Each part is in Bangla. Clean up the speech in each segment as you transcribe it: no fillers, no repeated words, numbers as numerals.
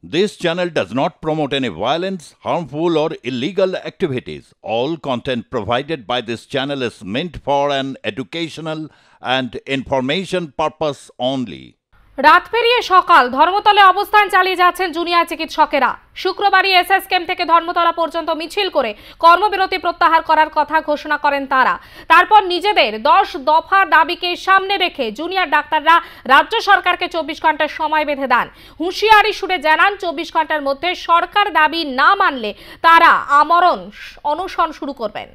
This channel does not promote any violence, harmful, or illegal activities. All content provided by this channel is meant for an educational and information purpose only. রাত পেরিয়ে সকাল ধর্মতলে অবস্থান চালিয়ে যাচ্ছেন জুনিয়র চিকিৎসকেরা। শুক্রবারই এসএস ক্যাম্প থেকে ধর্মতলা পর্যন্ত মিছিল করে কর্মবিরতি প্রত্যাহার করার কথা ঘোষণা করেন তারা। তারপর নিজেদের 10 দফা দাবিকে সামনে রেখে জুনিয়র ডাক্তাররা রাজ্য সরকারকে 24 ঘন্টার সময় বেঁধে দেন। হুঁশিয়ারি সুরে জানান 24 ঘন্টার মধ্যে সরকার দাবি না মানলে তারা আমরণ অনশন শুরু করবেন।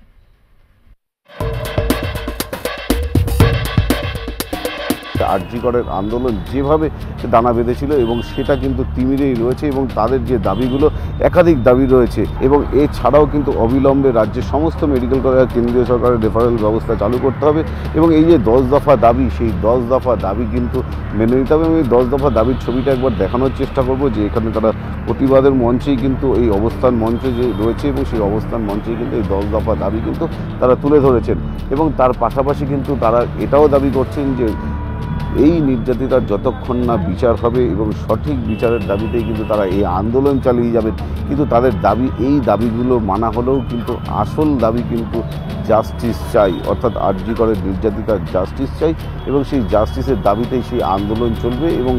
আরজি করের আন্দোলন যেভাবে দানা বেঁধেছিল এবং সেটা কিন্তু তিমিরেই রয়েছে এবং তাদের যে দাবিগুলো একাধিক দাবি রয়েছে এবং এছাড়াও কিন্তু অবিলম্বে রাজ্যের সমস্ত মেডিকেল কলেজ কেন্দ্রীয় সরকারের রেফারেল ব্যবস্থা চালু করতে হবে এবং এই যে 10 দফা দাবি সেই 10 দফা দাবি কিন্তু মেনে নিতে হবে। এবং এই 10 দফা দাবির ছবিটা একবার দেখানোর চেষ্টা করব যে এখানে তারা প্রতিবাদের মঞ্চেই কিন্তু এই অবস্থান মঞ্চ যে রয়েছে এবং সেই অবস্থান মঞ্চেই কিন্তু এই 10 দফা দাবি কিন্তু তারা তুলে ধরেছেন এবং তার পাশাপাশি কিন্তু তারা এটাও দাবি করছেন যে এই নির্যাতিতার যতক্ষণ না বিচার হবে এবং সঠিক বিচারের দাবিতেই কিন্তু তারা এই আন্দোলন চালিয়ে যাবেন। কিন্তু তাদের দাবি এই দাবিগুলো মানা হলেও কিন্তু আসল দাবি কিন্তু জাস্টিস চাই, অর্থাৎ আরজি করের নির্যাতিতার জাস্টিস চাই এবং সেই জাস্টিসের দাবিতেই সেই আন্দোলন চলবে। এবং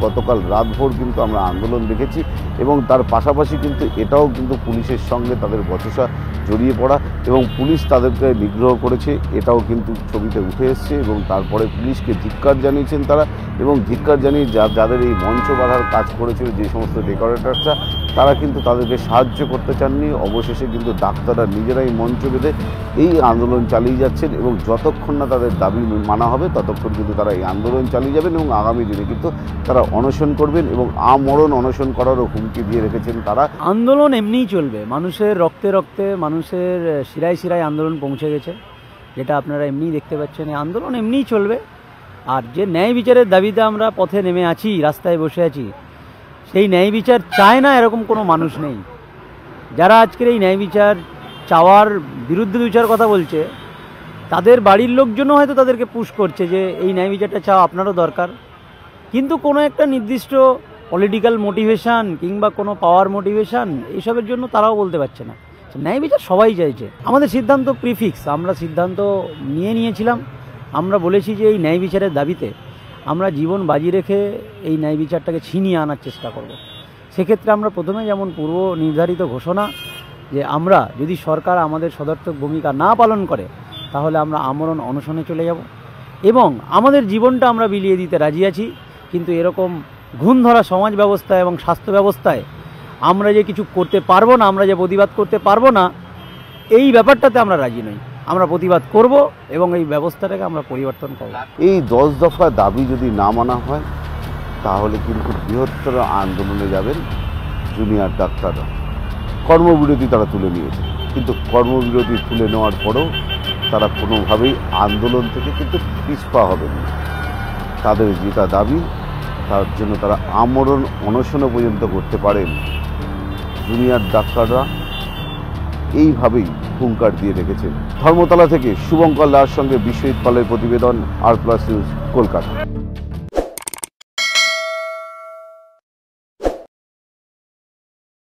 গতকাল রাতভর কিন্তু আমরা আন্দোলন দেখেছি এবং তার পাশাপাশি কিন্তু এটাও কিন্তু পুলিশের সঙ্গে তাদের বচসা জড়িয়ে পড়া এবং পুলিশ তাদেরকে নিগ্রহ করেছে এটাও কিন্তু ছবিতে উঠে এসছে এবং তারপরে পুলিশকে ধিক্কার জানিয়েছেন তারা এবং ধিক্কার জানিয়ে যাদের এই মঞ্চ বাঁধার কাজ করেছিল যে সমস্ত ডেকোরেটরসরা তারা কিন্তু তাদেরকে সাহায্য করতে চাননি। অবশেষে কিন্তু ডাক্তাররা নিজেরাই মঞ্চ বেঁধে এই আন্দোলন চালিয়ে যাচ্ছেন এবং যতক্ষণ না তাদের দাবি মানা হবে ততক্ষণ কিন্তু তারা এই আন্দোলন চালিয়ে যাবেন এবং আগামী দিনে কিন্তু তারা অনশন করবেন এবং আমরণ অনশন করারও হুমকি দিয়ে রেখেছেন তারা। আন্দোলন এমনিই চলবে, মানুষের রক্তে রক্তে মানুষের শিরায় শিরায় আন্দোলন পৌঁছে গেছে, যেটা আপনারা এমনিই দেখতে পাচ্ছেন। এই আন্দোলন এমনিই চলবে। আর যে ন্যায় বিচারের দাবিতে আমরা পথে নেমে আছি, রাস্তায় বসে আছি, সেই ন্যায় বিচার চায় না এরকম কোনো মানুষ নেই। যারা আজকের এই ন্যায় বিচার চাওয়ার বিরুদ্ধে দুচার কথা বলছে তাদের বাড়ির লোকজনও হয়তো তাদেরকে পুশ করছে যে এই ন্যায় বিচারটা চাও, আপনারও দরকার। কিন্তু কোনো একটা নির্দিষ্ট পলিটিক্যাল মোটিভেশন কিংবা কোনো পাওয়ার মোটিভেশন এইসবের জন্য তারাও বলতে পারছে না। ন্যায় বিচার সবাই চাইছে। আমাদের সিদ্ধান্ত প্রিফিক্স, আমরা সিদ্ধান্ত নিয়েছিলাম। আমরা বলেছি যে এই ন্যায় বিচারের দাবিতে আমরা জীবন বাজি রেখে এই ন্যায় বিচারটাকে ছিনিয়ে আনার চেষ্টা করব। সেক্ষেত্রে আমরা প্রথমে যেমন পূর্ব নির্ধারিত ঘোষণা যে আমরা যদি সরকার আমাদের সদর্থক ভূমিকা না পালন করে তাহলে আমরা আমরণ অনশনে চলে যাব এবং আমাদের জীবনটা আমরা বিলিয়ে দিতে রাজি আছি। কিন্তু এরকম ঘুণ ধরা সমাজ ব্যবস্থা এবং স্বাস্থ্য ব্যবস্থায় আমরা যে কিছু করতে পারবো না, আমরা যে প্রতিবাদ করতে পারবো না, এই ব্যাপারটাতে আমরা রাজি নই। আমরা প্রতিবাদ করব এবং এই ব্যবস্থাটাকে আমরা পরিবর্তন করব। এই 10 দফা দাবি যদি না মানা হয় তাহলে কিন্তু বৃহত্তর আন্দোলনে যাবেন জুনিয়র ডাক্তাররা। কর্মবিরতি তারা তুলে নিয়েছে, কিন্তু কর্মবিরতি তুলে নেওয়ার পরেও তারা কোনোভাবেই আন্দোলন থেকে কিন্তু পিছপা হবেন না। তাদের যেটা দাবি তার জন্য তারা আমরণ অনশনও পর্যন্ত করতে পারেন। জুনিয়র ডাক্তাররা এইভাবেই হুঙ্কার দিয়ে রেখেছেন। ধর্মতলা থেকে শুভঙ্কর লার সঙ্গে বিশ্বজিৎ পালের প্রতিবেদন, আর প্লাস নিউজ, কলকাতা।